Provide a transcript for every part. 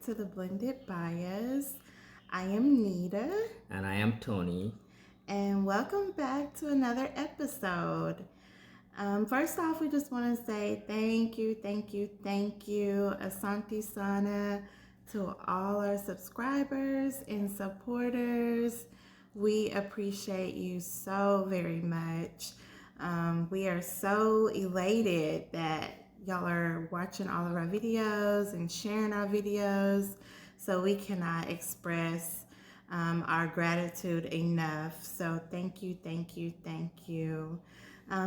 to the Blended Bias. I am Nita, And I am Tony. and welcome back to another episode. First off, we just want to say thank you, Asante Sana, to all our subscribers and supporters. We appreciate you so very much. We are so elated that y'all are watching all of our videos and sharing our videos. So we cannot express our gratitude enough. So thank you.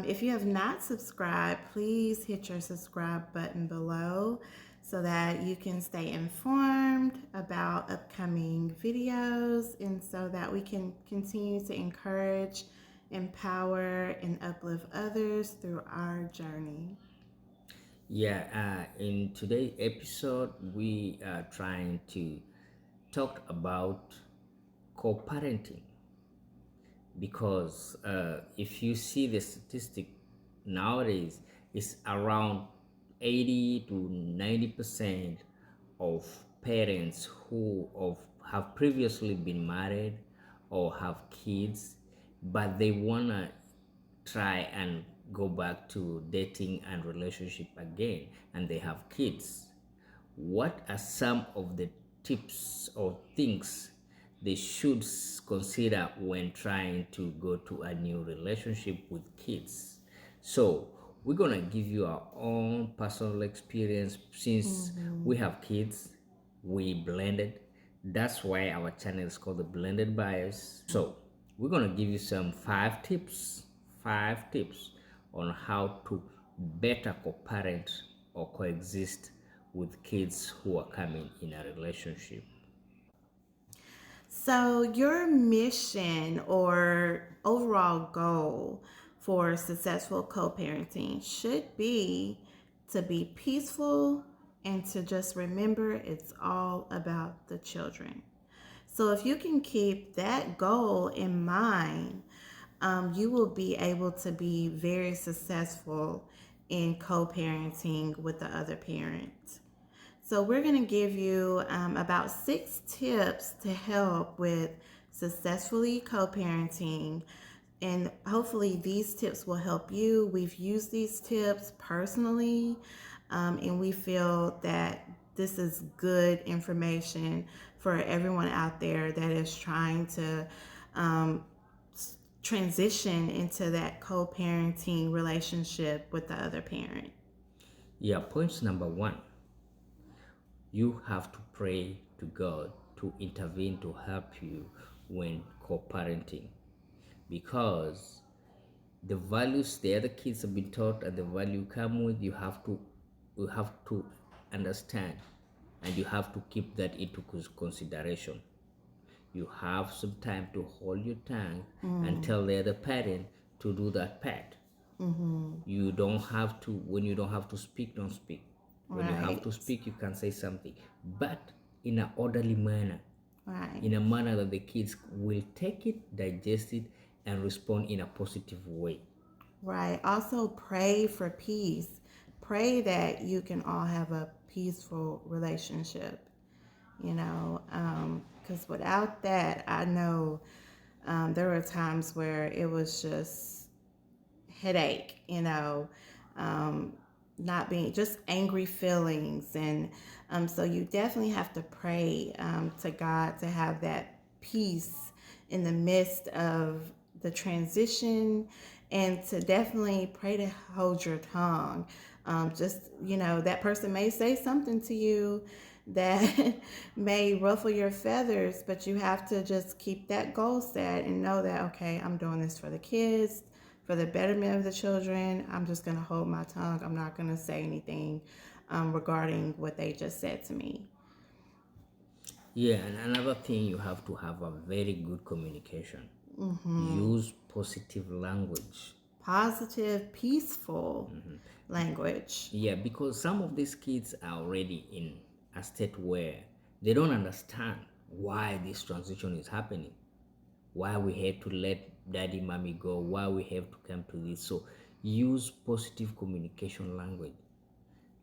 If you have not subscribed, please hit your subscribe button below so that you can stay informed about upcoming videos and so that we can continue to encourage, empower, and uplift others through our journey. In today's episode, we are trying to talk about co-parenting because if you see the statistic nowadays, it's around 80 to 90% of parents have previously been married or have kids, but they wanna try and go back to dating and relationship again, and they have kids. What are some of the tips or things they should consider when trying to go to a new relationship with kids? So we're gonna give you our own personal experience since we have kids. We blended. That's why our channel is called the Blended Bias. So we're gonna give you some five tips on how to better co-parent or coexist with kids who are coming in a relationship. So, your mission or overall goal for successful co parenting should be to be peaceful and to just remember it's all about the children. So, if you can keep that goal in mind, you will be able to be very successful in co parenting with the other parent. So, we're going to give you about 6 tips to help with successfully co parenting. And hopefully, these tips will help you. We've used these tips personally, and we feel that this is good information for everyone out there that is trying to um, transition into that co parenting relationship with the other parent. Yeah, point number one, you have to pray to God to intervene to help you when co-parenting, because the values the other kids have been taught and the value you come with, you have to understand, and you have to keep that into consideration. You have some time to hold your tongue and tell the other parent to do that part. You don't have to, when you don't have to speak, don't speak. When you have to Right. speak, you can say something, but in an orderly manner, Right. in a manner that the kids will take it, digest it, and respond in a positive way. Right. Also, pray for peace. Pray that you can all have a peaceful relationship, because without that, I know there were times where it was just headache, um, not being just angry feelings. And so you definitely have to pray to God to have that peace in the midst of the transition, and to definitely pray to hold your tongue. That person may say something to you that may ruffle your feathers, but you have to just keep that goal set and know that, okay, I'm doing this for the kids, for the betterment of the children. I'm just going to hold my tongue. I'm not going to say anything regarding what they just said to me. Yeah, and another thing, you have to have a very good communication. Use positive language. Positive, peaceful language. Yeah, because some of these kids are already in a state where they don't understand why this transition is happening, why we have to let daddy, mommy go, why we have to come to this. So use positive communication language.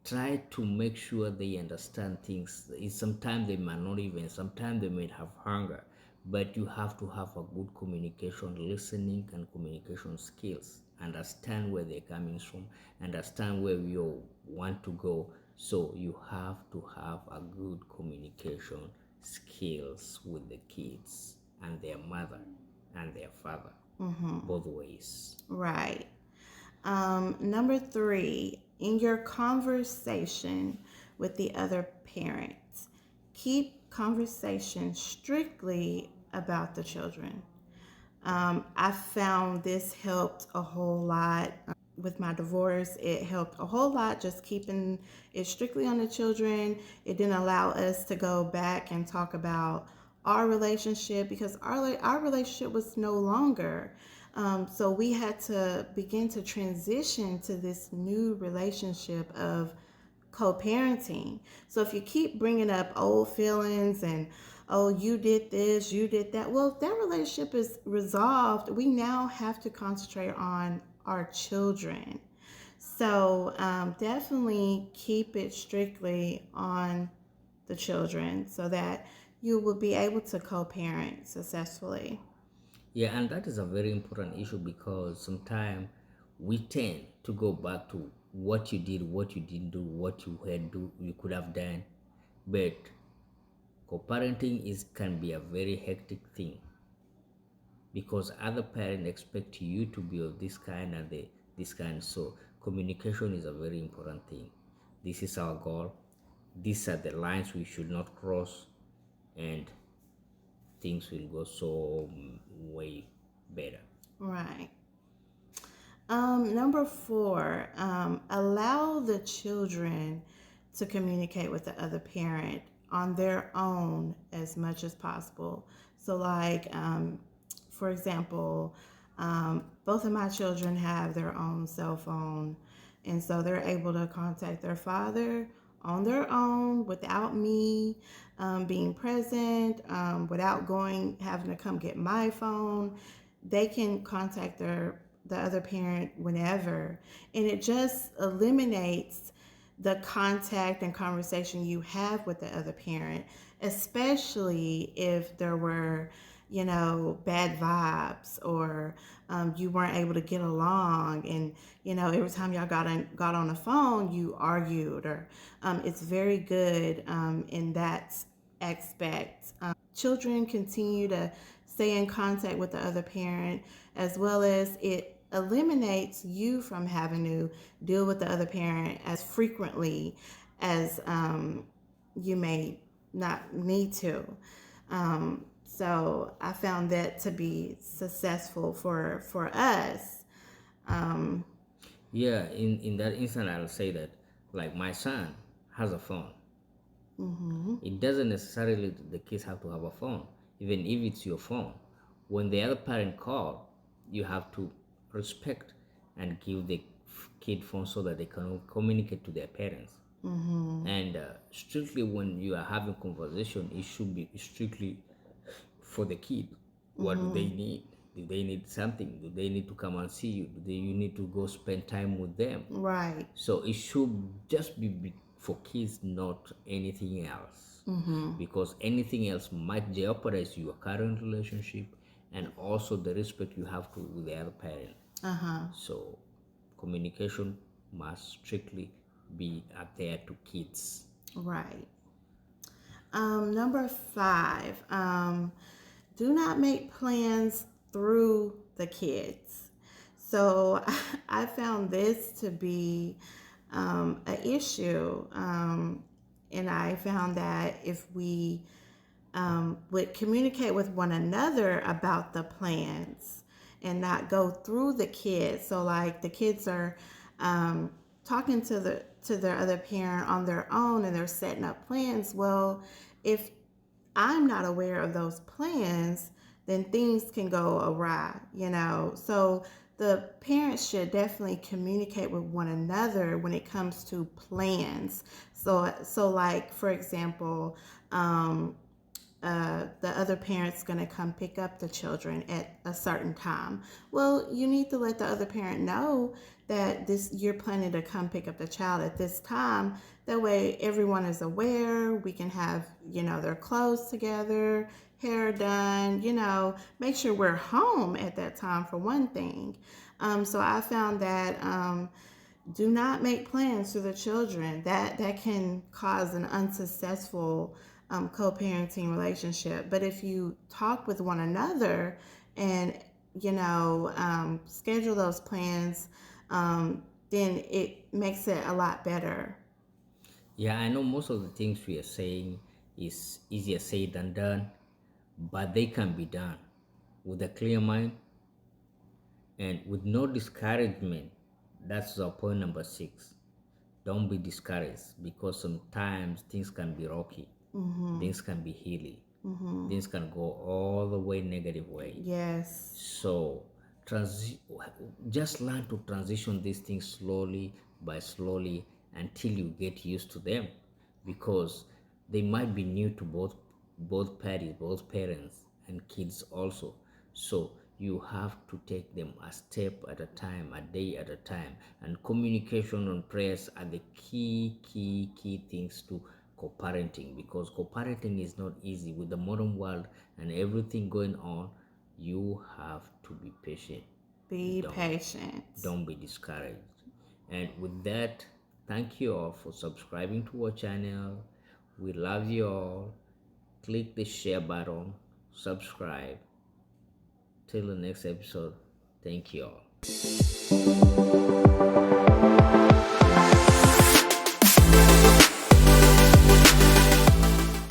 try to make sure they understand things. Sometimes they might not even, sometimes they may have hunger, but you have to have a good communication, listening, and communication skills. Understand where they're coming from, understand where you want to go. So you have to have a good communication skills with the kids and their mother and their father, both ways. Right. Number three, in your conversation with the other parent, keep conversation strictly about the children. I found this helped a whole lot with my divorce. It helped a whole lot just keeping it strictly on the children. It didn't allow us to go back and talk about our relationship because our relationship was no longer. So we had to begin to transition to this new relationship of co-parenting. So if you keep bringing up old feelings and oh you did this, you did that, well that relationship is resolved. We now have to concentrate on our children. So definitely keep it strictly on the children so that you will be able to co-parent successfully. Yeah, and that is a very important issue because sometimes we tend to go back to what you did, what you didn't do, what you could have done. But co-parenting is can be a very hectic thing because other parents expect you to be of this kind and this kind. So communication is a very important thing. This is our goal. These are the lines we should not cross, and things will go so way better. Right. Number four, allow the children to communicate with the other parent on their own as much as possible. So, like, for example, both of my children have their own cell phone, and so they're able to contact their father on their own without me being present, without having to come get my phone. They can contact the other parent whenever, and it just eliminates the contact and conversation you have with the other parent, especially if there were, bad vibes or you weren't able to get along, and every time y'all got on the phone, you argued, or it's very good in that aspect. Children continue to stay in contact with the other parent, as well as it eliminates you from having to deal with the other parent as frequently as you may not need to. So I found that to be successful for us. Um, Yeah, in that instant, I'll say that, like, my son has a phone. mm-hmm, It doesn't necessarily the kids have to have a phone, even if it's your phone. When the other parent call, you have to respect and give the kid phone so that they can communicate to their parents. mm-hmm, And strictly when you are having conversation, it should be strictly for the kid. What do mm-hmm. they need? Do they need something? Do they need to come and see you? You need to go spend time with them? Right. So it should just be for kids, not anything else. Mm-hmm. Because anything else might jeopardize your current relationship and also the respect you have to with the other parent. Uh-huh. So communication must strictly be up there to kids. Right. Number five, do not make plans through the kids. So I found this to be an issue. And I found that if we would communicate with one another about the plans and not go through the kids. So like the kids are talking to their other parent on their own and they're setting up plans. Well, if I'm not aware of those plans, then things can go awry. So the parents should definitely communicate with one another when it comes to plans. So like for example, the other parent's going to come pick up the children at a certain time. Well, you need to let the other parent know that this you're planning to come pick up the child at this time. That way everyone is aware. We can have, their clothes together, hair done, make sure we're home at that time for one thing. So I found that do not make plans for the children. That can cause an unsuccessful co-parenting relationship. But if you talk with one another and schedule those plans, then it makes it a lot better. Yeah, I know most of the things we are saying is easier said than done, but they can be done with a clear mind and with no discouragement. That's our point number 6. Don't be discouraged because sometimes things can be rocky, things can be hilly, things can go all the way negative way. Yes. So just learn to transition these things slowly by slowly until you get used to them, because they might be new to both parties, both parents and kids also. So you have to take them a step at a time, a day at a time, and communication and prayers are the key things to co-parenting, because co-parenting is not easy with the modern world and everything going on. You have to be patient. Be don't patient. don't be discouraged. And with that, thank you all for subscribing to our channel. We love you all. Click the share button, subscribe. Till the next episode, thank you all.